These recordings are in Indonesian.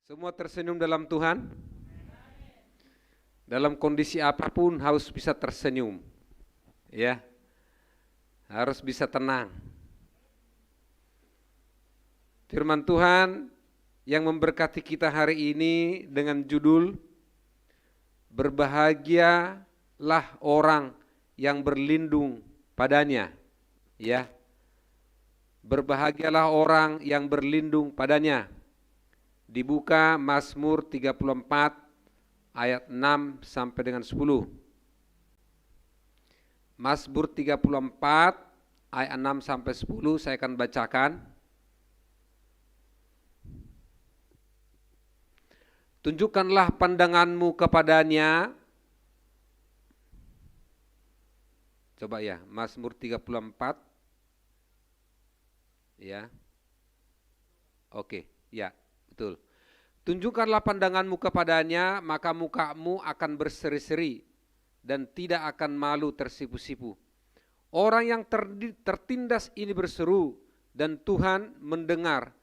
Semua tersenyum dalam Tuhan. Dalam kondisi apapun harus bisa tersenyum. Ya. Harus bisa tenang. Firman Tuhan yang memberkati kita hari ini dengan judul Berbahagialah orang yang berlindung padanya. Ya. Berbahagialah orang yang berlindung padanya. Dibuka Mazmur 34 ayat 6 sampai dengan 10. Mazmur 34 ayat 6 sampai 10 saya akan bacakan. Tunjukkanlah pandanganmu kepadanya. Coba ya, Mazmur 34. Ya. Oke, ya, betul. Tunjukkanlah pandanganmu kepadanya, maka mukamu akan berseri-seri dan tidak akan malu tersipu-sipu. Orang yang tertindas ini berseru dan Tuhan mendengar.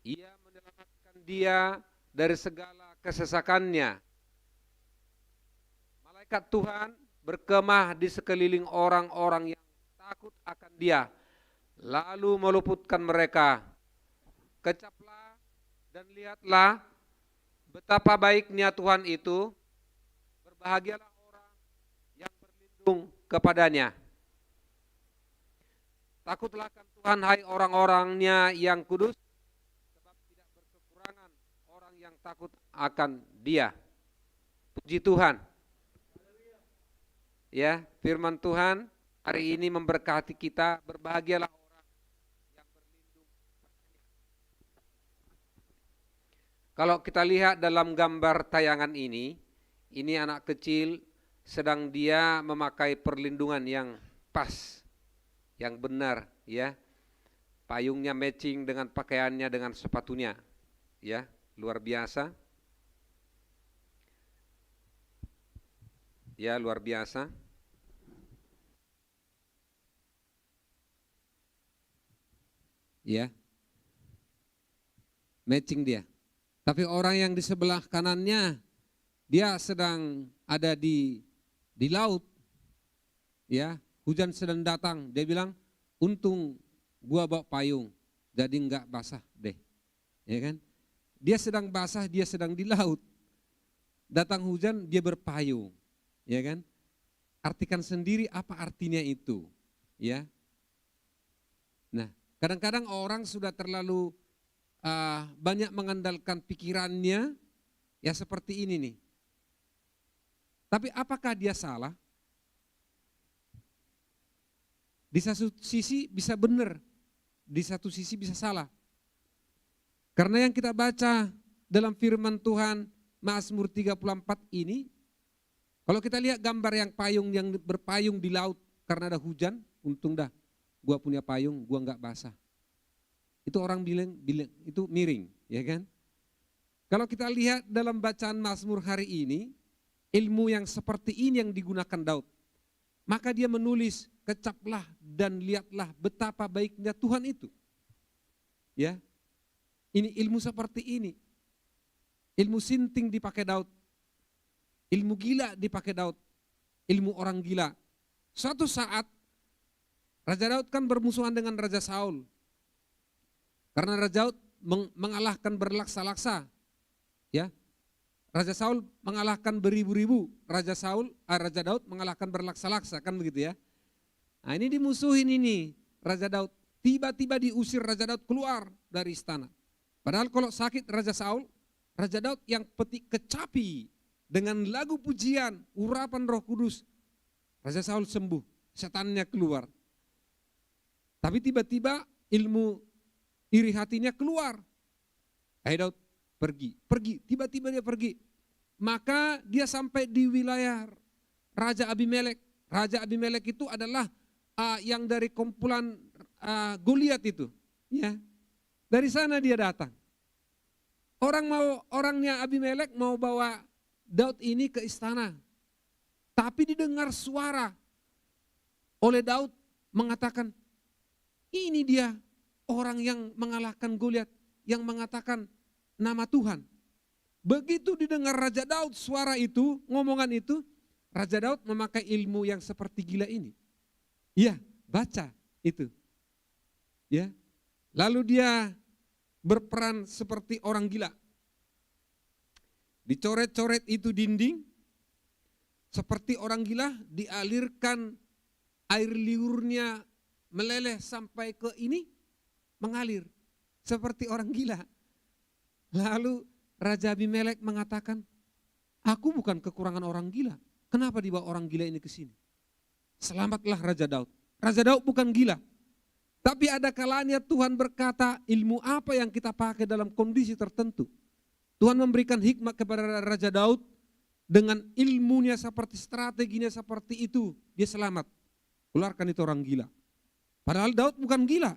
Ia menyelamatkan dia dari segala kesesakannya. Malaikat Tuhan berkemah di sekeliling orang-orang yang takut akan dia, lalu meluputkan mereka. Kecaplah dan lihatlah betapa baiknya Tuhan itu. Berbahagialah orang yang berlindung kepadanya. Takutlah akan Tuhan, hai orang-orangnya yang kudus, sebab tidak berkekurangan orang yang takut akan dia. Puji Tuhan. Ya, firman Tuhan hari ini memberkati kita. Berbahagialah orang yang berlindung padanya. Kalau kita lihat dalam gambar tayangan ini anak kecil sedang dia memakai perlindungan yang pas, yang benar, ya. Payungnya matching dengan pakaiannya, dengan sepatunya, ya, luar biasa. Ya, luar biasa. Ya. Matching dia. Tapi orang yang di sebelah kanannya dia sedang ada di laut. Ya, hujan sedang datang. Dia bilang, "Untung gua bawa payung, jadi enggak basah deh." Ya kan? Dia sedang basah, dia sedang di laut. Datang hujan, dia berpayung. Ya kan? Artikan sendiri apa artinya itu, ya. Nah, kadang-kadang orang sudah terlalu banyak mengandalkan pikirannya, ya seperti ini nih. Tapi apakah dia salah? Di satu sisi bisa benar, di satu sisi bisa salah. Karena yang kita baca dalam firman Tuhan Mazmur 34 ini, kalau kita lihat gambar yang berpayung di laut karena ada hujan, untung dah gua punya payung, gua enggak basah. Itu orang bilang itu miring, ya kan? Kalau kita lihat dalam bacaan Mazmur hari ini, ilmu yang seperti ini yang digunakan Daud. Maka dia menulis, "Kecaplah dan lihatlah betapa baiknya Tuhan itu." Ya. Ini ilmu seperti ini. Ilmu sinting dipakai Daud. Ilmu gila dipakai Daud. Ilmu orang gila. Suatu saat Raja Daud kan bermusuhan dengan Raja Saul. Karena Raja Daud mengalahkan berlaksa-laksa. Ya. Raja Saul mengalahkan beribu-ribu, Raja Daud mengalahkan berlaksa-laksa, kan begitu ya. Nah, ini dimusuhin ini Raja Daud. Tiba-tiba diusir Raja Daud keluar dari istana. Padahal kalau sakit Raja Daud yang petik kecapi dengan lagu pujian, urapan Roh Kudus. Raja Saul sembuh, setannya keluar. Tapi tiba-tiba ilmu iri hatinya keluar. Daud pergi, tiba-tiba dia pergi. Maka dia sampai di wilayah Raja Abimelek. Raja Abimelek itu adalah yang dari kumpulan Goliat itu, ya. Dari sana dia datang. Orangnya Abimelek mau bawa Daud ini ke istana. Tapi didengar suara oleh Daud mengatakan, "Ini dia orang yang mengalahkan Goliat, yang mengatakan nama Tuhan." Begitu didengar Raja Daud suara itu, ngomongan itu, Raja Daud memakai ilmu yang seperti gila ini. Iya, baca itu. Ya. Lalu dia berperan seperti orang gila. Dicoret-coret itu dinding, seperti orang gila, dialirkan air liurnya meleleh sampai ke ini, mengalir seperti orang gila. Lalu Raja Abimelek mengatakan, aku bukan kekurangan orang gila. Kenapa dibawa orang gila ini ke sini? Selamatlah Raja Daud. Raja Daud bukan gila. Tapi ada kalanya Tuhan berkata, ilmu apa yang kita pakai dalam kondisi tertentu. Tuhan memberikan hikmat kepada Raja Daud dengan ilmunya seperti strateginya seperti itu. Dia selamat. Keluarkan itu orang gila. Padahal Daud bukan gila.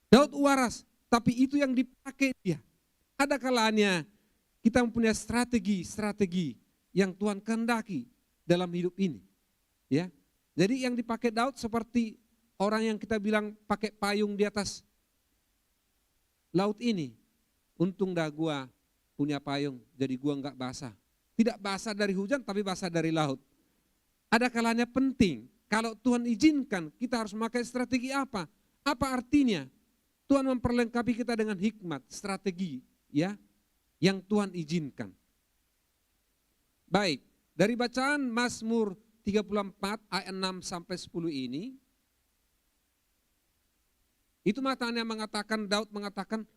Daud waras. Tapi itu yang dipakai dia. Ada kalanya kita mempunyai strategi yang Tuhan kehendaki dalam hidup ini. Ya. Jadi yang dipakai Daud seperti orang yang kita bilang pakai payung di atas laut ini. Untung dah gua punya payung, jadi gua enggak basah. Tidak basah dari hujan, tapi basah dari laut. Ada kalanya penting, kalau Tuhan izinkan, kita harus memakai strategi apa? Apa artinya? Tuhan memperlengkapi kita dengan hikmat, strategi, ya, yang Tuhan izinkan. Baik, dari bacaan Mazmur 34 ayat 6 sampai 10 ini, itu matanya mengatakan, Daud mengatakan,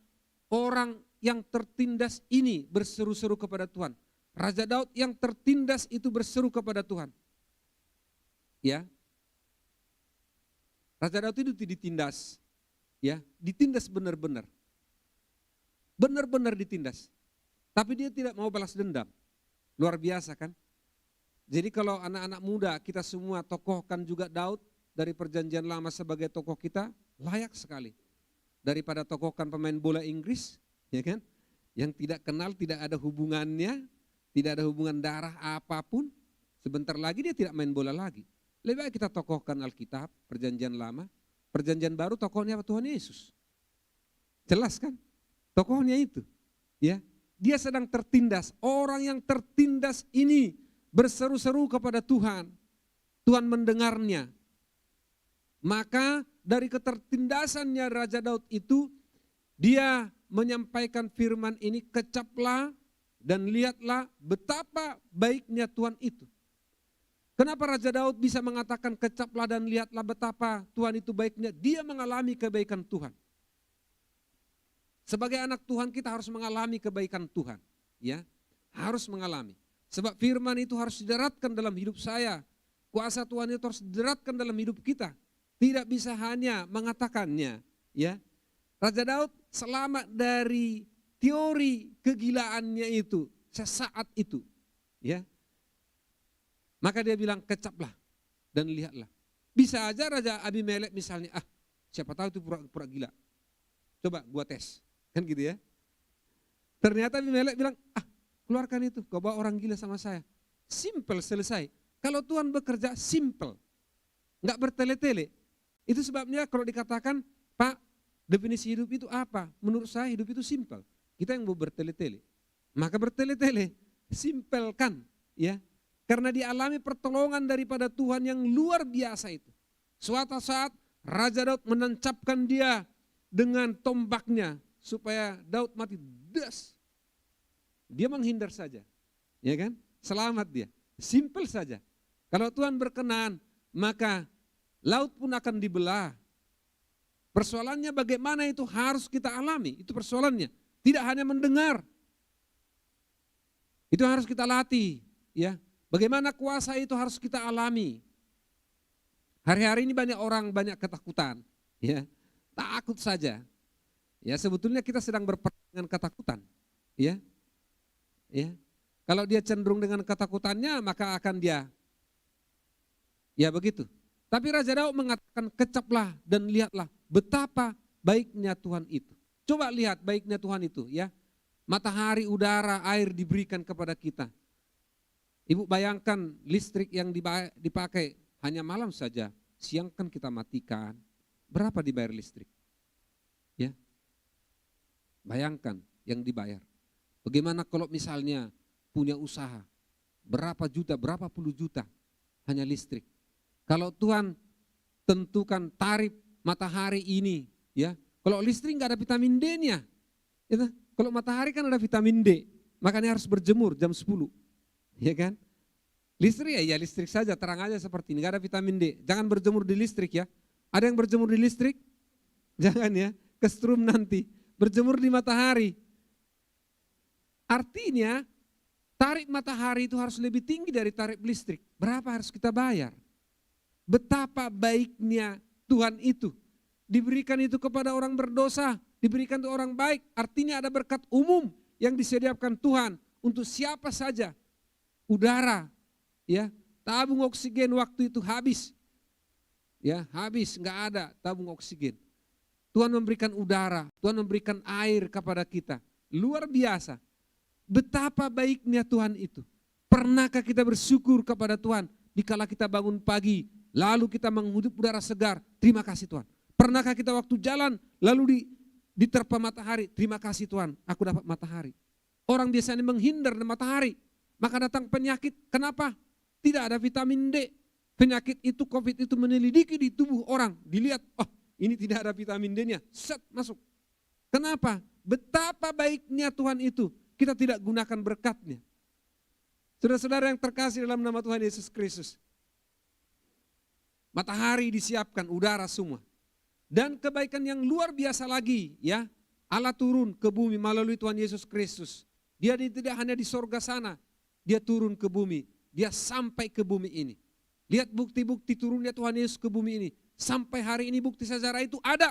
orang yang tertindas ini berseru-seru kepada Tuhan. Raja Daud yang tertindas itu berseru kepada Tuhan. Ya. Raja Daud itu ditindas. Ya, ditindas benar-benar. Benar-benar ditindas. Tapi dia tidak mau balas dendam. Luar biasa kan? Jadi kalau anak-anak muda kita semua tokohkan juga Daud dari perjanjian lama sebagai tokoh kita, layak sekali. Daripada tokohkan pemain bola Inggris, ya kan? Yang tidak kenal, tidak ada hubungannya, tidak ada hubungan darah apapun, sebentar lagi dia tidak main bola lagi. Lebih baik kita tokohkan Alkitab, perjanjian lama, perjanjian baru tokohnya apa? Tuhan Yesus. Jelas kan? Tokohnya itu. Ya, dia sedang tertindas. Orang yang tertindas ini berseru-seru kepada Tuhan. Tuhan mendengarnya. Maka dari ketertindasannya Raja Daud itu, dia menyampaikan firman ini, kecaplah dan lihatlah betapa baiknya Tuhan itu. Kenapa Raja Daud bisa mengatakan kecaplah dan lihatlah betapa Tuhan itu baiknya? Dia mengalami kebaikan Tuhan. Sebagai anak Tuhan kita harus mengalami kebaikan Tuhan. Ya, harus mengalami. Sebab firman itu harus dideratkan dalam hidup saya. Kuasa Tuhan itu harus dideratkan dalam hidup kita. Tidak bisa hanya mengatakannya. Ya, Raja Daud selamat dari teori kegilaannya itu sesaat itu. Ya, maka dia bilang kecaplah dan lihatlah. Bisa aja Raja Abimelek misalnya, siapa tahu itu pura-pura gila. Coba gua tes, kan gitu ya. Ternyata Abimelek bilang, keluarkan itu, kau bawa orang gila sama saya. Simple, selesai. Kalau Tuhan bekerja simple, nggak bertele-tele. Itu sebabnya kalau dikatakan, Pak, definisi hidup itu apa? Menurut saya hidup itu simple. Kita yang mau bertele-tele. Maka bertele-tele, simpelkan, ya. Karena dialami pertolongan daripada Tuhan yang luar biasa itu. Suatu saat Raja Daud menancapkan dia dengan tombaknya supaya Daud mati. Das. Dia menghindar saja. Ya kan? Selamat dia. Simple saja. Kalau Tuhan berkenan, maka laut pun akan dibelah. Persoalannya bagaimana itu harus kita alami. Itu persoalannya. Tidak hanya mendengar. Itu harus kita latih. Ya. Bagaimana kuasa itu harus kita alami. Hari-hari ini banyak orang banyak ketakutan. Ya. Takut saja. Ya, sebetulnya kita sedang berperang dengan ketakutan. Ya. Ya. Kalau dia cenderung dengan ketakutannya, maka akan dia ya begitu. Tapi Raja Daud mengatakan kecaplah dan lihatlah betapa baiknya Tuhan itu. Coba lihat baiknya Tuhan itu ya. Matahari, udara, air diberikan kepada kita. Ibu bayangkan listrik yang dipakai hanya malam saja. Siang kan kita matikan. Berapa dibayar listrik? Ya. Bayangkan yang dibayar. Bagaimana kalau misalnya punya usaha, berapa juta, berapa puluh juta hanya listrik. Kalau Tuhan tentukan tarif matahari ini, ya, kalau listrik nggak ada vitamin D-nya, ya, kalau matahari kan ada vitamin D, makanya harus berjemur jam 10, ya kan? Listrik ya listrik saja, terang aja seperti ini, nggak ada vitamin D. Jangan berjemur di listrik ya. Ada yang berjemur di listrik? Jangan ya, kestrum nanti. Berjemur di matahari. Artinya tarif matahari itu harus lebih tinggi dari tarif listrik. Berapa harus kita bayar? Betapa baiknya Tuhan itu. Diberikan itu kepada orang berdosa, diberikan untuk orang baik. Artinya ada berkat umum yang disediakan Tuhan untuk siapa saja. Udara, ya, tabung oksigen waktu itu habis. Ya, habis, enggak ada tabung oksigen. Tuhan memberikan udara, Tuhan memberikan air kepada kita. Luar biasa. Betapa baiknya Tuhan itu. Pernahkah kita bersyukur kepada Tuhan dikala kita bangun pagi, lalu kita menghirup udara segar, terima kasih Tuhan. Pernahkah kita waktu jalan, lalu diterpa matahari, terima kasih Tuhan, aku dapat matahari. Orang biasanya menghindar dari matahari, maka datang penyakit. Kenapa? Tidak ada vitamin D. Penyakit itu, COVID itu menyelidiki di tubuh orang, dilihat, oh ini tidak ada vitamin D-nya, set masuk. Kenapa? Betapa baiknya Tuhan itu. Kita tidak gunakan berkatnya. Saudara-saudara yang terkasih dalam nama Tuhan Yesus Kristus. Matahari disiapkan, udara semua. Dan kebaikan yang luar biasa lagi, ya, Allah turun ke bumi melalui Tuhan Yesus Kristus. Dia tidak hanya di sorga sana, dia turun ke bumi, dia sampai ke bumi ini. Lihat bukti-bukti turunnya Tuhan Yesus ke bumi ini. Sampai hari ini bukti sejarah itu ada.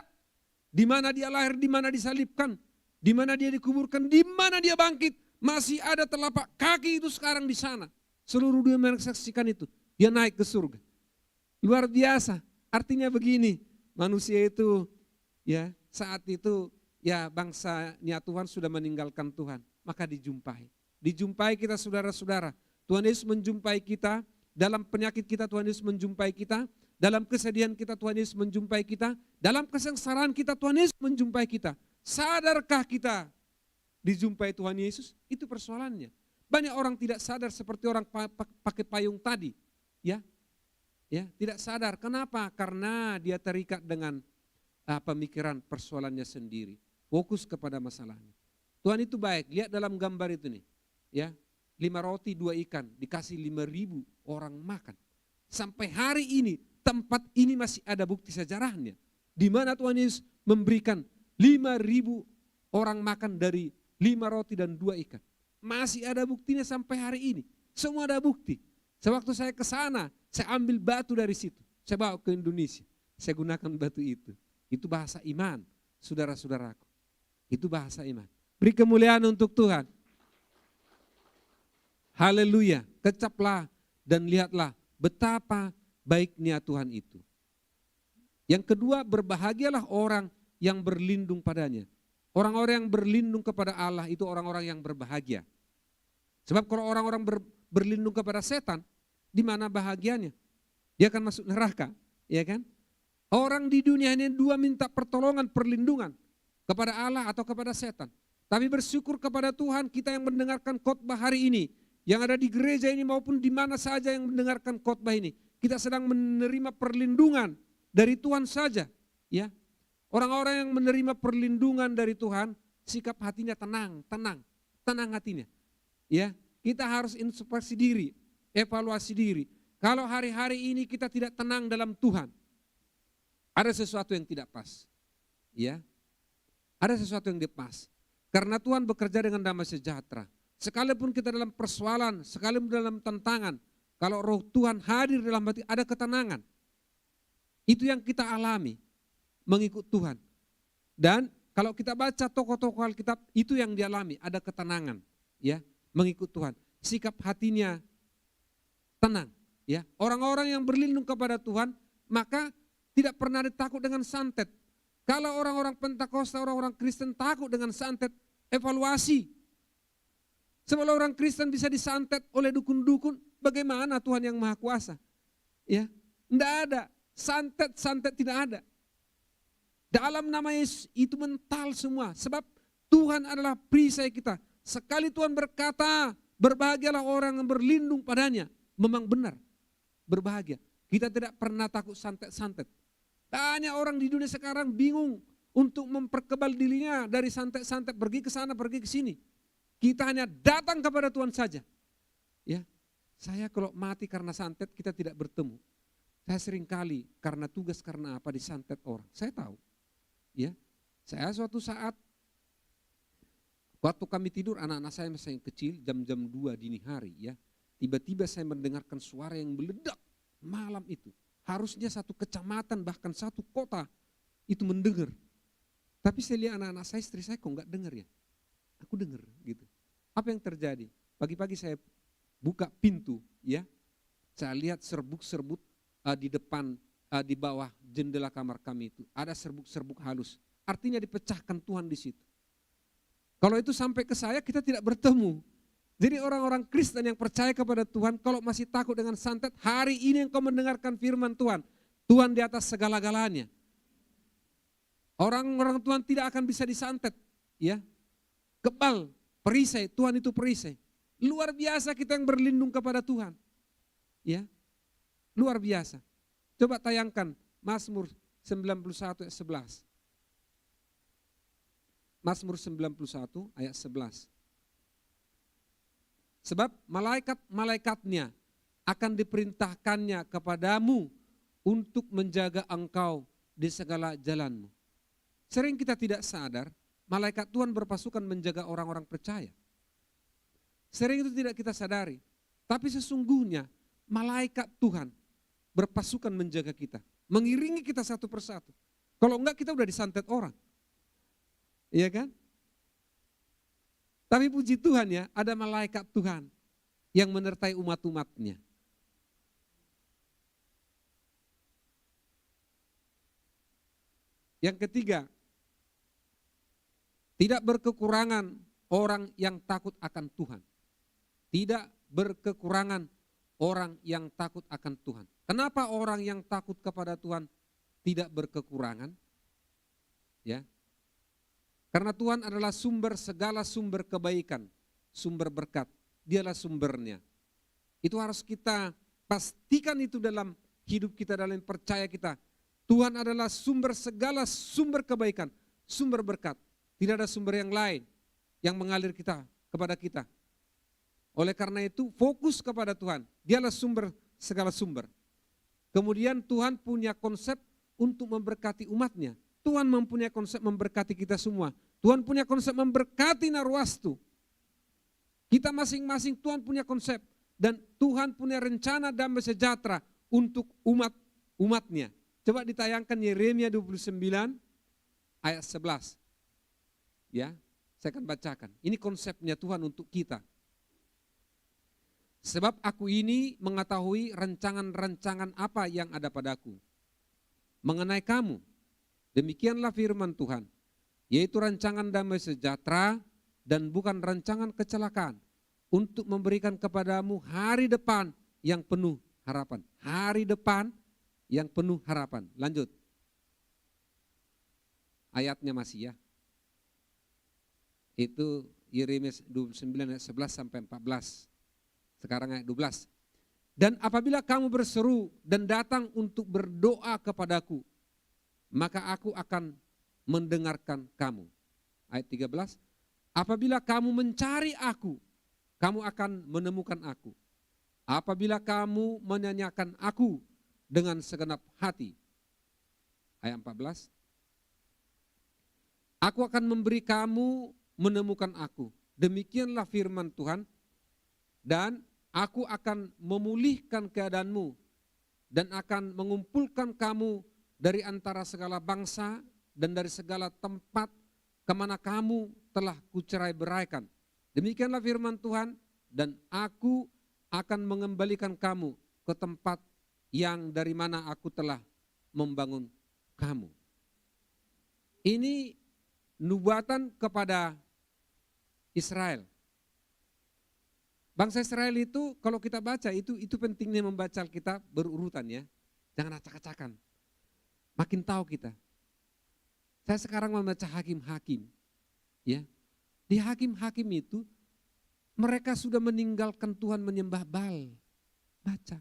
Di mana dia lahir, di mana disalibkan, di mana dia dikuburkan, di mana dia bangkit. Masih ada telapak kaki itu sekarang di sana. Seluruh dunia menyaksikan itu. Dia naik ke surga. Luar biasa. Artinya begini, manusia itu ya saat itu ya bangsanya Tuhan sudah meninggalkan Tuhan. Maka dijumpai. Dijumpai kita saudara-saudara. Tuhan Yesus menjumpai kita. Dalam penyakit kita Tuhan Yesus menjumpai kita. Dalam kesedihan kita Tuhan Yesus menjumpai kita. Dalam kesengsaraan kita Tuhan Yesus menjumpai kita. Sadarkah kita dijumpai Tuhan Yesus? Itu persoalannya. Banyak orang tidak sadar seperti orang pakai payung tadi. Ya, tidak sadar. Kenapa? Karena dia terikat dengan pemikiran persoalannya sendiri. Fokus kepada masalahnya. Tuhan itu baik. Lihat dalam gambar itu nih. Ya, 5 roti 2 ikan dikasih 5.000 orang makan. Sampai hari ini tempat ini masih ada bukti sejarahnya. Di mana Tuhan Yesus memberikan 5.000 orang makan dari 5 roti dan 2 ikan. Masih ada buktinya sampai hari ini. Semua ada bukti. Sewaktu saya ke sana, saya ambil batu dari situ. Saya bawa ke Indonesia. Saya gunakan batu itu. Itu bahasa iman, saudara-saudaraku. Itu bahasa iman. Beri kemuliaan untuk Tuhan. Haleluya. Kecaplah dan lihatlah betapa baiknya Tuhan itu. Yang kedua, berbahagialah orang yang berlindung padanya. Orang-orang yang berlindung kepada Allah itu orang-orang yang berbahagia. Sebab kalau orang-orang berlindung kepada setan, di mana bahagianya? Dia akan masuk neraka, ya kan? Orang di dunia ini dua minta pertolongan, perlindungan kepada Allah atau kepada setan. Tapi bersyukur kepada Tuhan kita yang mendengarkan khotbah hari ini, yang ada di gereja ini maupun di mana saja yang mendengarkan khotbah ini, kita sedang menerima perlindungan dari Tuhan saja, ya. Orang-orang yang menerima perlindungan dari Tuhan, sikap hatinya tenang hatinya. Ya, kita harus introspeksi diri, evaluasi diri. Kalau hari-hari ini kita tidak tenang dalam Tuhan, ada sesuatu yang tidak pas. Ya, ada sesuatu yang tidak pas. Karena Tuhan bekerja dengan damai sejahtera. Sekalipun kita dalam persoalan, sekalipun dalam tantangan, kalau roh Tuhan hadir dalam hati, ada ketenangan. Itu yang kita alami. Mengikut Tuhan. Dan kalau kita baca tokoh-tokoh Alkitab, itu yang dialami, ada ketenangan, ya, mengikut Tuhan. Sikap hatinya tenang, ya. Orang-orang yang berlindung kepada Tuhan, maka tidak pernah ditakut dengan santet. Kalau orang-orang Pentakosta, orang-orang Kristen takut dengan santet, evaluasi. Sebab orang Kristen bisa disantet oleh dukun-dukun, bagaimana Tuhan yang Maha Kuasa? Ya, enggak ada, santet tidak ada. Dalam nama Yesus itu mental semua. Sebab Tuhan adalah perisai kita. Sekali Tuhan berkata, berbahagialah orang yang berlindung padanya. Memang benar, berbahagia. Kita tidak pernah takut santet-santet. Banyak orang di dunia sekarang bingung untuk memperkebal dirinya dari santet-santet, pergi ke sana, pergi ke sini. Kita hanya datang kepada Tuhan saja. Ya, saya kalau mati karena santet kita tidak bertemu. Saya sering kali karena tugas karena apa disantet orang. Saya tahu. Ya, saya suatu saat waktu kami tidur, anak-anak saya masih kecil, jam-jam 2 dini hari ya. Tiba-tiba saya mendengarkan suara yang meledak malam itu. Harusnya satu kecamatan bahkan satu kota itu mendengar. Tapi saya lihat anak-anak saya, istri saya kok enggak dengar ya. Aku dengar gitu. Apa yang terjadi? Pagi-pagi saya buka pintu ya. Saya lihat serbuk-serbuk di depan, di bawah jendela kamar kami itu. Ada serbuk-serbuk halus. Artinya dipecahkan Tuhan di situ. Kalau itu sampai ke saya, kita tidak bertemu. Jadi orang-orang Kristen yang percaya kepada Tuhan, kalau masih takut dengan santet, hari ini engkau mendengarkan firman Tuhan. Tuhan di atas segala-galanya. Orang-orang Tuhan tidak akan bisa disantet. Ya, kebal, perisai, Tuhan itu perisai. Luar biasa kita yang berlindung kepada Tuhan. Ya, luar biasa. Coba tayangkan Mazmur 91 ayat 11. Mazmur 91 ayat 11. Sebab malaikat-malaikatnya akan diperintahkannya kepadamu untuk menjaga engkau di segala jalanmu. Sering kita tidak sadar, malaikat Tuhan berpasukan menjaga orang-orang percaya. Sering itu tidak kita sadari. Tapi sesungguhnya malaikat Tuhan berpasukan menjaga kita. Mengiringi kita satu persatu. Kalau enggak kita udah disantet orang. Iya kan? Tapi puji Tuhan ya, ada malaikat Tuhan yang menyertai umat-umatnya. Yang ketiga, tidak berkekurangan orang yang takut akan Tuhan. Tidak berkekurangan orang yang takut akan Tuhan. Kenapa orang yang takut kepada Tuhan tidak berkekurangan? Ya. Karena Tuhan adalah sumber segala sumber kebaikan, sumber berkat. Dialah sumbernya. Itu harus kita pastikan itu dalam hidup kita, dalam percaya kita. Tuhan adalah sumber segala sumber kebaikan, sumber berkat. Tidak ada sumber yang lain yang mengalir kepada kita. Oleh karena itu fokus kepada Tuhan. Dialah sumber segala sumber. Kemudian Tuhan punya konsep untuk memberkati umatnya. Tuhan mempunyai konsep memberkati kita semua. Tuhan punya konsep memberkati Narwastu. Kita masing-masing Tuhan punya konsep. Dan Tuhan punya rencana damai sejahtera untuk umatnya. Coba ditayangkan Yeremia 29 ayat 11. Ya, saya akan bacakan. Ini konsepnya Tuhan untuk kita. Sebab aku ini mengetahui rancangan-rancangan apa yang ada padaku mengenai kamu. Demikianlah firman Tuhan, yaitu rancangan damai sejahtera dan bukan rancangan kecelakaan, untuk memberikan kepadamu hari depan yang penuh harapan. Hari depan yang penuh harapan. Lanjut. Ayatnya masih ya. Itu Yeremia 29 ayat 11 sampai 14. Sekarang ayat 12. Dan apabila kamu berseru dan datang untuk berdoa kepadaku, maka aku akan mendengarkan kamu. Ayat 13, apabila kamu mencari aku, kamu akan menemukan aku. Apabila kamu menyanyikan aku dengan segenap hati. Ayat 14, aku akan memberi kamu menemukan aku. Demikianlah firman Tuhan, dan aku akan memulihkan keadaanmu dan akan mengumpulkan kamu dari antara segala bangsa dan dari segala tempat kemana kamu telah kucerai beraikan. Demikianlah firman Tuhan, dan aku akan mengembalikan kamu ke tempat yang dari mana aku telah membangun kamu. Ini nubuatan kepada Israel. Bangsa Israel itu kalau kita baca itu pentingnya membaca Alkitab berurutan ya. Jangan acak-acakan. Makin tahu kita. Saya sekarang membaca Hakim-Hakim. Ya. Di hakim-hakim itu mereka sudah meninggalkan Tuhan menyembah Baal. Baca.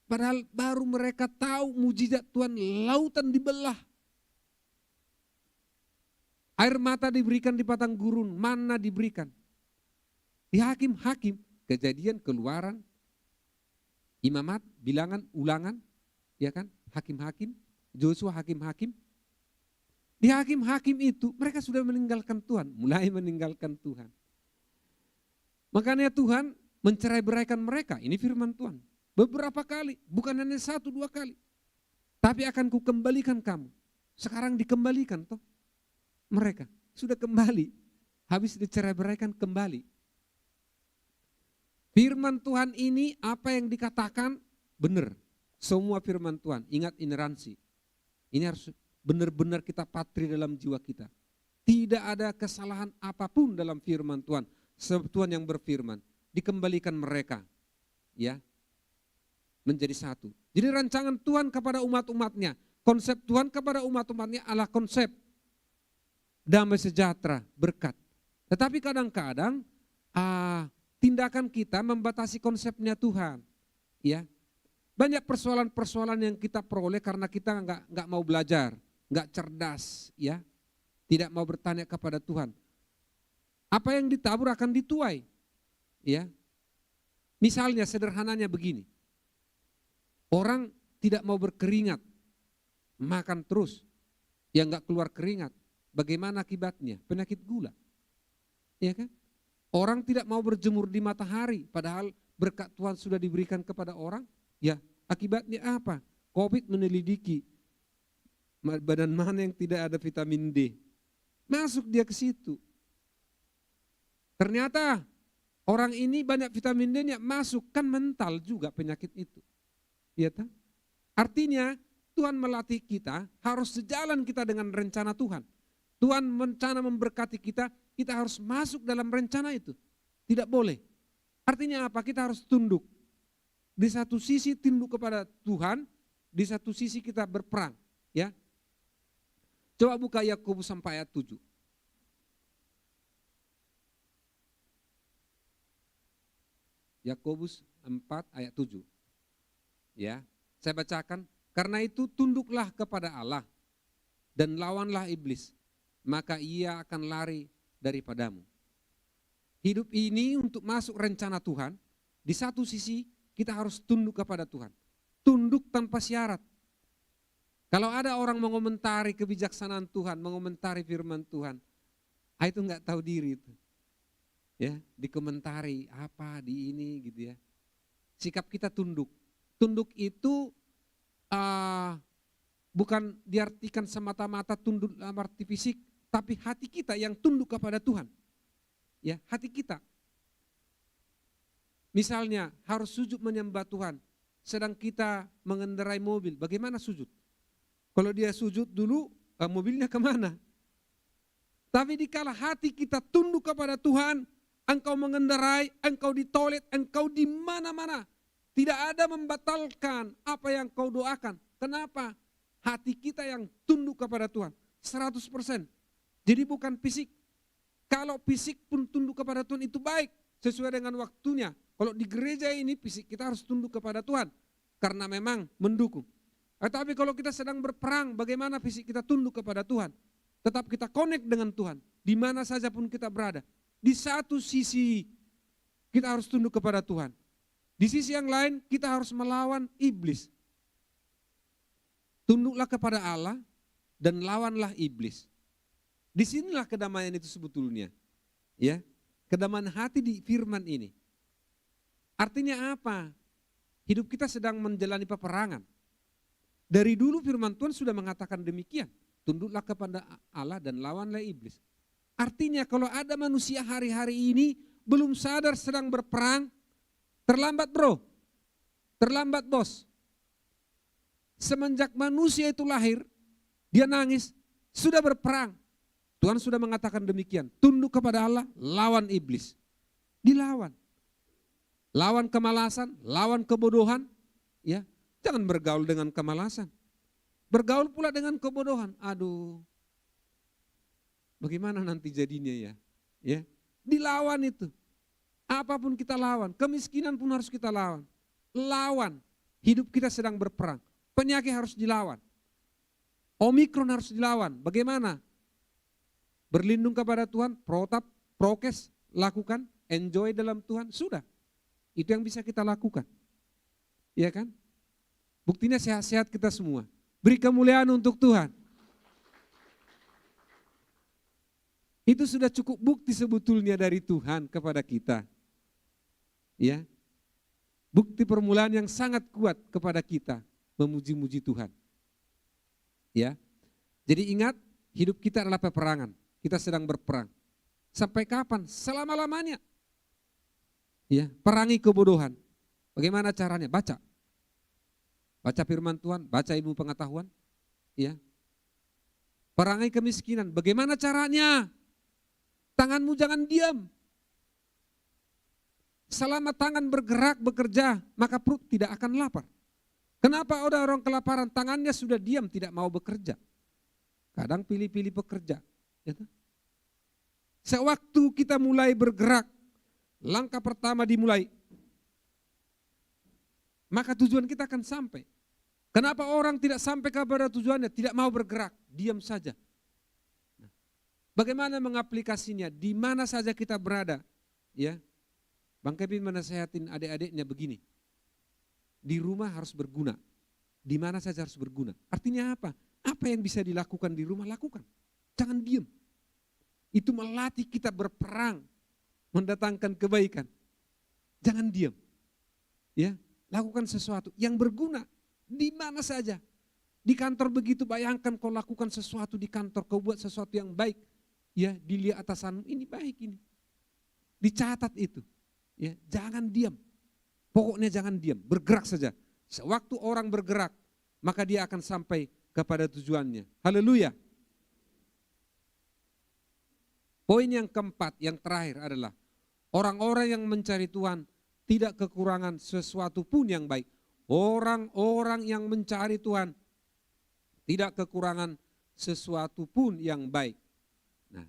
Padahal baru mereka tahu mujizat Tuhan, lautan dibelah. Air mata diberikan di padang gurun, mana diberikan. Di hakim-hakim, Kejadian, Keluaran, Imamat, Bilangan, Ulangan, ya kan? Hakim-hakim, Yosua hakim-hakim. Di hakim-hakim itu mereka sudah meninggalkan Tuhan, mulai meninggalkan Tuhan. Makanya Tuhan mencerai-beraikan mereka, ini firman Tuhan. Beberapa kali, bukan hanya 1-2 kali. Tapi akan kukembalikan kamu. Sekarang dikembalikan toh. Mereka sudah kembali, habis dicerai-beraikan kembali. Firman Tuhan ini apa yang dikatakan benar. Semua firman Tuhan, ingat ineransi. Ini harus benar-benar kita patri dalam jiwa kita. Tidak ada kesalahan apapun dalam firman Tuhan. Sebab Tuhan yang berfirman, dikembalikan mereka ya menjadi satu. Jadi rancangan Tuhan kepada umat-umatnya, konsep Tuhan kepada umat-umatnya adalah konsep damai sejahtera, berkat. Tetapi kadang-kadang tindakan kita membatasi konsepnya Tuhan. Ya, banyak persoalan-persoalan yang kita peroleh karena kita nggak mau belajar, nggak cerdas, ya, tidak mau bertanya kepada Tuhan. Apa yang ditabur akan dituai, ya. Misalnya sederhananya begini, orang tidak mau berkeringat, makan terus, yang nggak keluar keringat, bagaimana akibatnya? Penyakit gula, ya kan? Orang tidak mau berjemur di matahari, padahal berkat Tuhan sudah diberikan kepada orang, ya akibatnya apa? COVID menyelidiki badan mana yang tidak ada vitamin D, masuk dia ke situ. Ternyata orang ini banyak vitamin D-nya masuk, kan mental juga penyakit itu. Ya tak? Artinya Tuhan melatih kita harus sejalan kita dengan rencana Tuhan. Tuhan rencana memberkati kita, kita harus masuk dalam rencana itu. Tidak boleh. Artinya apa? Kita harus tunduk. Di satu sisi tunduk kepada Tuhan, di satu sisi kita berperang. Ya. Coba buka Yakobus sampai ayat 7. Yakobus 4 ayat 7. Ya, saya bacakan. Karena itu tunduklah kepada Allah dan lawanlah iblis, maka ia akan lari daripadamu. Hidup ini untuk masuk rencana Tuhan, di satu sisi kita harus tunduk kepada Tuhan. Tunduk tanpa syarat. Kalau ada orang mengomentari kebijaksanaan Tuhan, mengomentari firman Tuhan, itu enggak tahu diri itu. Ya, dikomentari apa di ini gitu ya. Sikap kita tunduk. Tunduk itu bukan diartikan semata-mata tunduk dalam arti fisik, tapi hati kita yang tunduk kepada Tuhan. Ya, hati kita. Misalnya harus sujud menyembah Tuhan, sedang kita mengendarai mobil, bagaimana sujud? Kalau dia sujud dulu, mobilnya kemana? Tapi dikala hati kita tunduk kepada Tuhan, engkau mengendarai, engkau di toilet, engkau di mana-mana. Tidak ada membatalkan apa yang kau doakan. Kenapa? Hati kita yang tunduk kepada Tuhan. 100%. Jadi bukan fisik. Kalau fisik pun tunduk kepada Tuhan itu baik. Sesuai dengan waktunya. Kalau di gereja ini fisik kita harus tunduk kepada Tuhan. Karena memang mendukung. Tetapi kalau kita sedang berperang, bagaimana fisik kita tunduk kepada Tuhan? Tetap kita connect dengan Tuhan. Di mana saja pun kita berada. Di satu sisi kita harus tunduk kepada Tuhan. Di sisi yang lain kita harus melawan iblis. Tunduklah kepada Allah dan lawanlah iblis. Disinilah kedamaian itu sebetulnya. Ya, kedamaian hati di firman ini. Artinya apa? Hidup kita sedang menjalani peperangan. Dari dulu firman Tuhan sudah mengatakan demikian. Tunduklah kepada Allah dan lawanlah iblis. Artinya kalau ada manusia hari-hari ini belum sadar sedang berperang, terlambat bro, terlambat bos. Semenjak manusia itu lahir, dia nangis, sudah berperang. Tuhan sudah mengatakan demikian, tunduk kepada Allah, lawan iblis. Dilawan. Lawan kemalasan, lawan kebodohan. Ya, jangan bergaul dengan kemalasan. Bergaul pula dengan kebodohan. Aduh, bagaimana nanti jadinya ya? Ya, Dilawan itu. Apapun kita lawan, kemiskinan pun harus kita lawan. Lawan, hidup kita sedang berperang. Penyakit harus dilawan. Omikron harus dilawan. Bagaimana? Berlindung kepada Tuhan, protap, prokes, lakukan, enjoy dalam Tuhan, sudah. Itu yang bisa kita lakukan. Iya kan? Buktinya sehat-sehat kita semua. Beri kemuliaan untuk Tuhan. Itu sudah cukup bukti sebetulnya dari Tuhan kepada kita. Ya. Bukti permulaan yang sangat kuat kepada kita memuji-muji Tuhan. Ya. Jadi ingat, hidup kita adalah peperangan. Kita sedang berperang. Sampai kapan? Selama-lamanya. Ya, perangi kebodohan. Bagaimana caranya? Baca. Baca firman Tuhan, baca ilmu pengetahuan. Ya. Perangi kemiskinan. Bagaimana caranya? Tanganmu jangan diam. Selama tangan bergerak, bekerja, maka perut tidak akan lapar. Kenapa ada orang kelaparan? Tangannya sudah diam, tidak mau bekerja. Kadang pilih-pilih bekerja. Ya. Sewaktu kita mulai bergerak, langkah pertama dimulai, maka tujuan kita akan sampai. Kenapa orang tidak sampai kepada tujuannya? Tidak mau bergerak, diam saja. Bagaimana mengaplikasinya? Di mana saja kita berada? Ya, Bang Kevin menasehatin adik-adiknya begini. Di rumah harus berguna. Di mana saja harus berguna. Artinya apa? Apa yang bisa dilakukan di rumah, lakukan. Jangan diam. Itu melatih kita berperang, mendatangkan kebaikan. Jangan diam. Ya, lakukan sesuatu yang berguna di mana saja. Di kantor begitu, bayangkan kau lakukan sesuatu di kantor, kau buat sesuatu yang baik. Ya, dilihat atasanmu, ini baik ini. Dicatat itu. Ya, jangan diam. Pokoknya jangan diam, bergerak saja. Sewaktu orang bergerak, maka dia akan sampai kepada tujuannya. Haleluya. Poin yang keempat, yang terakhir adalah orang-orang yang mencari Tuhan tidak kekurangan sesuatu pun yang baik. Orang-orang yang mencari Tuhan tidak kekurangan sesuatu pun yang baik. Nah,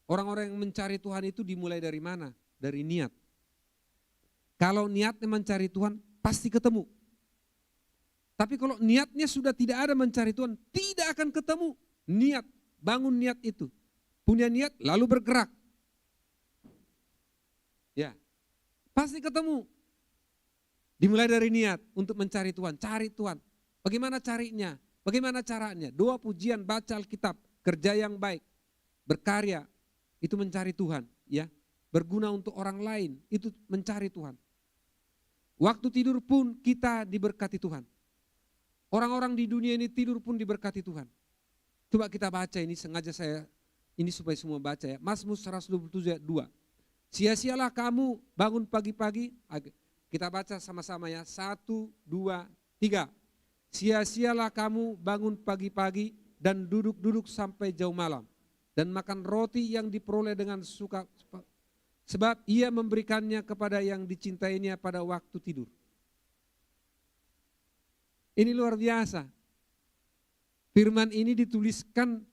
orang-orang yang mencari Tuhan itu dimulai dari mana? Dari niat. Kalau niatnya mencari Tuhan, pasti ketemu. Tapi kalau niatnya sudah tidak ada mencari Tuhan, tidak akan ketemu. Niat, bangun niat itu. Punya niat, lalu bergerak. Ya, pasti ketemu. Dimulai dari niat untuk mencari Tuhan, cari Tuhan. Bagaimana carinya? Bagaimana caranya? Doa, pujian, baca Alkitab, kerja yang baik, berkarya, itu mencari Tuhan. Ya, berguna untuk orang lain, itu mencari Tuhan. Waktu tidur pun kita diberkati Tuhan. Orang-orang di dunia ini tidur pun diberkati Tuhan. Coba kita baca ini, sengaja saya ini supaya semua baca ya. Mazmur 127 ayat 2. Sia-sialah kamu bangun pagi-pagi. Kita baca sama-sama ya. 1, 2, 3. Sia-sialah kamu bangun pagi-pagi dan duduk-duduk sampai jauh malam. Dan makan roti yang diperoleh dengan suka. Sebab ia memberikannya kepada yang dicintainya pada waktu tidur. Ini luar biasa. Firman ini dituliskan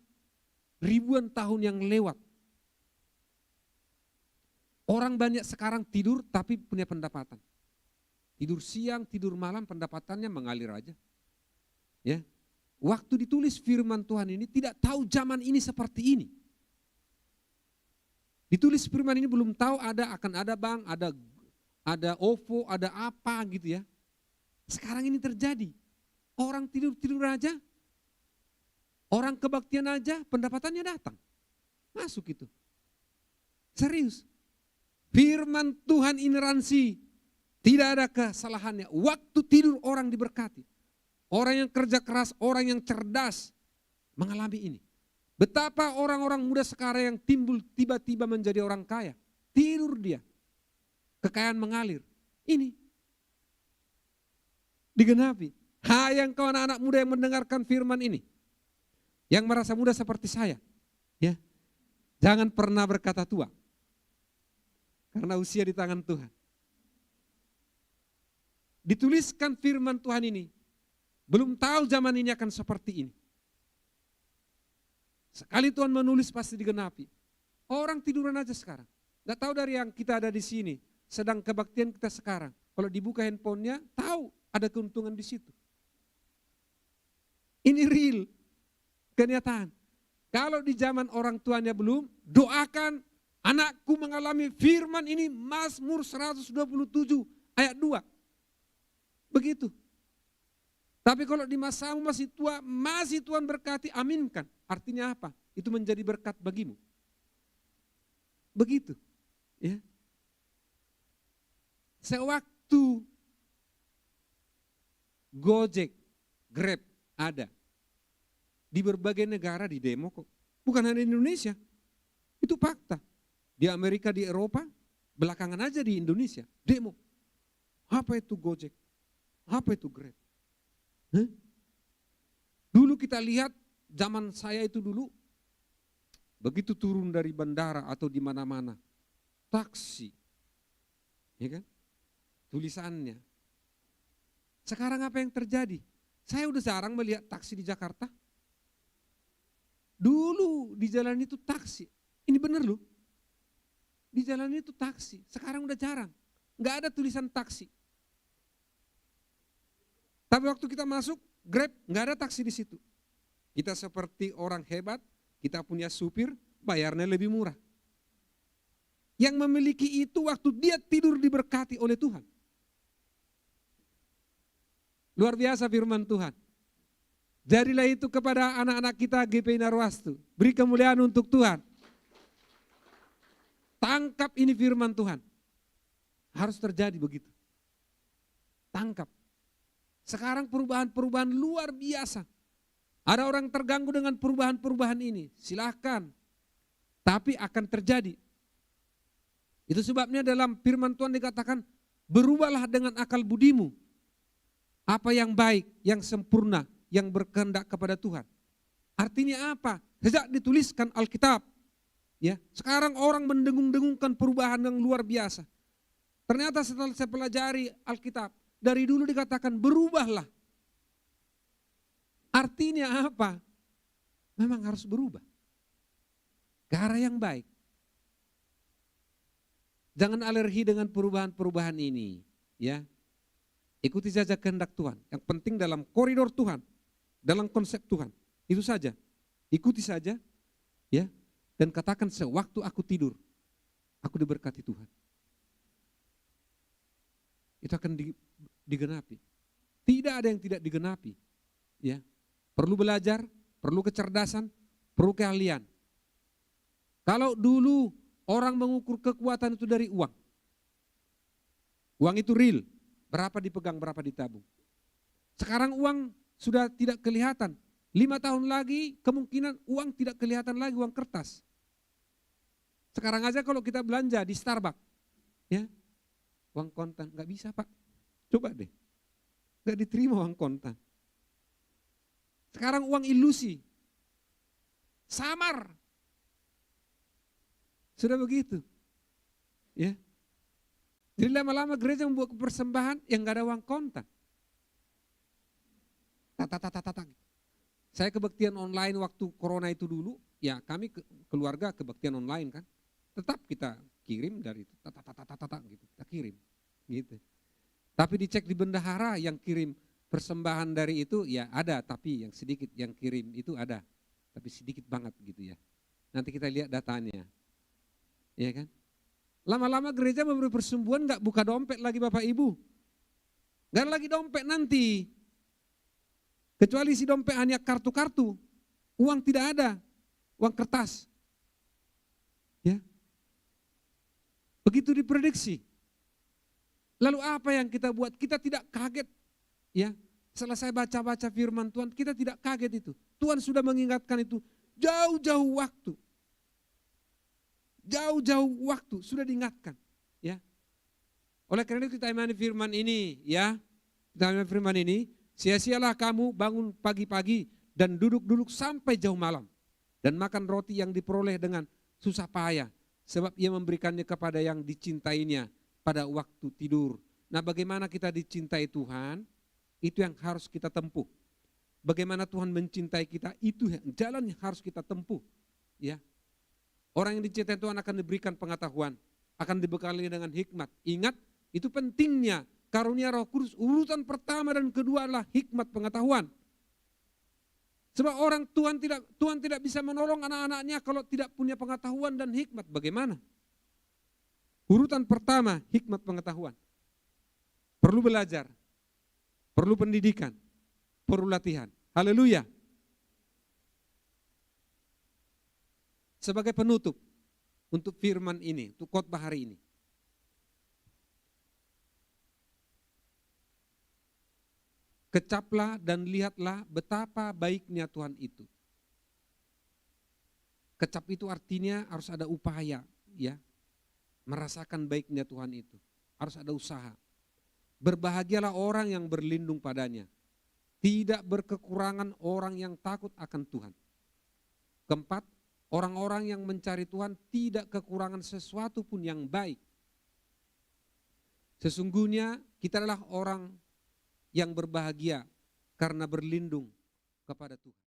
ribuan tahun yang lewat. Orang banyak sekarang tidur tapi punya pendapatan. Tidur siang, tidur malam, pendapatannya mengalir aja. Ya. Waktu ditulis firman Tuhan ini tidak tahu zaman ini seperti ini. Ditulis firman ini belum tahu akan ada bank, ada OVO, ada apa gitu ya. Sekarang ini terjadi. Orang tidur-tidur aja, orang kebaktian aja, pendapatannya datang. Masuk itu. Serius. Firman Tuhan ineransi. Tidak ada kesalahannya. Waktu tidur orang diberkati. Orang yang kerja keras, orang yang cerdas mengalami ini. Betapa orang-orang muda sekarang yang timbul tiba-tiba menjadi orang kaya. Tidur dia. Kekayaan mengalir. Ini. Digenapi. Hai engkau anak-anak muda yang mendengarkan firman ini. Yang merasa muda seperti saya. Ya. Jangan pernah berkata tua. Karena usia di tangan Tuhan. Dituliskan firman Tuhan ini. Belum tahu zaman ini akan seperti ini. Sekali Tuhan menulis pasti digenapi. Orang tiduran aja sekarang. Nggak tahu dari yang kita ada di sini, sedang kebaktian kita sekarang. Kalau dibuka handphonenya, tahu ada keuntungan di situ. Ini real, kenyataan. Kalau di zaman orang tuanya belum, doakan anakku mengalami firman ini, Mazmur 127 ayat 2. Begitu. Tapi kalau di masamu masih tua, masih Tuhan berkati, aminkan. Artinya apa? Itu menjadi berkat bagimu. Begitu. Ya. Sewaktu Gojek, Grab ada di berbagai negara di demo kok. Bukan hanya di Indonesia. Itu fakta. Di Amerika, di Eropa, belakangan aja di Indonesia demo. Apa itu Gojek? Apa itu Grab? Dulu kita lihat zaman saya itu dulu, begitu turun dari bandara atau di mana-mana, taksi, ya kan? Tulisannya. Sekarang apa yang terjadi? Saya udah jarang melihat taksi di Jakarta. Dulu di jalan itu taksi, ini benar loh. Di jalan itu taksi, sekarang udah jarang, nggak ada tulisan taksi. Tapi waktu kita masuk Grab, nggak ada taksi di situ. Kita seperti orang hebat, kita punya supir, bayarnya lebih murah. Yang memiliki itu waktu dia tidur diberkati oleh Tuhan. Luar biasa firman Tuhan. Jadilah itu kepada anak-anak kita GPI Narwastu. Beri kemuliaan untuk Tuhan. Tangkap ini firman Tuhan. Harus terjadi begitu. Tangkap. Sekarang perubahan-perubahan luar biasa. Ada orang terganggu dengan perubahan-perubahan ini. Silahkan. Tapi akan terjadi. Itu sebabnya dalam firman Tuhan dikatakan, berubahlah dengan akal budimu. Apa yang baik, yang sempurna, yang berkehendak kepada Tuhan. Artinya apa? Sejak dituliskan Alkitab, ya, sekarang orang mendengung-dengungkan perubahan yang luar biasa. Ternyata setelah saya pelajari Alkitab, dari dulu dikatakan berubahlah. Artinya apa? Memang harus berubah. Ke arah yang baik. Jangan alergi dengan perubahan-perubahan ini, ya. Ikuti saja kehendak Tuhan. Yang penting dalam koridor Tuhan, dalam konsep Tuhan. Itu saja. Ikuti saja, ya. Dan katakan sewaktu aku tidur, aku diberkati Tuhan. Itu akan digenapi. Tidak ada yang tidak digenapi. Ya. Perlu belajar, perlu kecerdasan, perlu keahlian. Kalau dulu orang mengukur kekuatan itu dari uang. Uang itu real. Berapa dipegang, berapa ditabung. Sekarang uang sudah tidak kelihatan. 5 tahun lagi kemungkinan uang tidak kelihatan lagi, uang kertas. Sekarang aja kalau kita belanja di Starbucks, ya, uang kontan, nggak bisa Pak. Coba deh, nggak diterima uang kontan. Sekarang uang ilusi, samar. Sudah begitu, ya. Jadi lama-lama gereja membuat persembahan yang nggak ada uang kontan. Tata. Saya kebaktian online waktu corona itu dulu, ya kami keluarga kebaktian online kan. Tetap kita kirim dari itu, tata gitu, kita kirim gitu. Tapi dicek di bendahara yang kirim persembahan dari itu ya ada, tapi yang sedikit yang kirim itu ada, tapi sedikit banget gitu ya. Nanti kita lihat datanya, ya kan? Lama-lama gereja memberi persembuhan nggak buka dompet lagi Bapak Ibu, nggak lagi dompet nanti, kecuali si dompet hanya kartu-kartu, uang tidak ada, uang kertas, ya. Begitu diprediksi. Lalu apa yang kita buat? Kita tidak kaget, ya. Selesai baca-baca firman Tuhan, kita tidak kaget itu. Tuhan sudah mengingatkan itu jauh-jauh waktu. Jauh-jauh waktu sudah diingatkan, ya. Oleh karena itu kita imani firman ini, ya. Kita imani firman ini, sia-sialah kamu bangun pagi-pagi dan duduk-duduk sampai jauh malam dan makan roti yang diperoleh dengan susah payah, sebab ia memberikannya kepada yang dicintainya pada waktu tidur. Nah, bagaimana kita dicintai Tuhan? Itu yang harus kita tempuh. Bagaimana Tuhan mencintai kita, itu jalan yang harus kita tempuh, ya. Orang yang dicintai Tuhan akan diberikan pengetahuan, akan dibekali dengan hikmat. Ingat, itu pentingnya karunia Roh Kudus. Urutan pertama dan kedua adalah hikmat pengetahuan. Sebab Tuhan tidak bisa menolong anak-anaknya kalau tidak punya pengetahuan dan hikmat. Bagaimana? Urutan pertama, hikmat pengetahuan. Perlu belajar, perlu pendidikan, perlu latihan. Haleluya. Sebagai penutup untuk firman ini, untuk khotbah hari ini. Kecaplah dan lihatlah betapa baiknya Tuhan itu. Kecap itu artinya harus ada upaya, ya. Merasakan baiknya Tuhan itu. Harus ada usaha. Berbahagialah orang yang berlindung padanya. Tidak berkekurangan orang yang takut akan Tuhan. Keempat, orang-orang yang mencari Tuhan tidak kekurangan sesuatu pun yang baik. Sesungguhnya kita adalah orang yang berbahagia karena berlindung kepada Tuhan.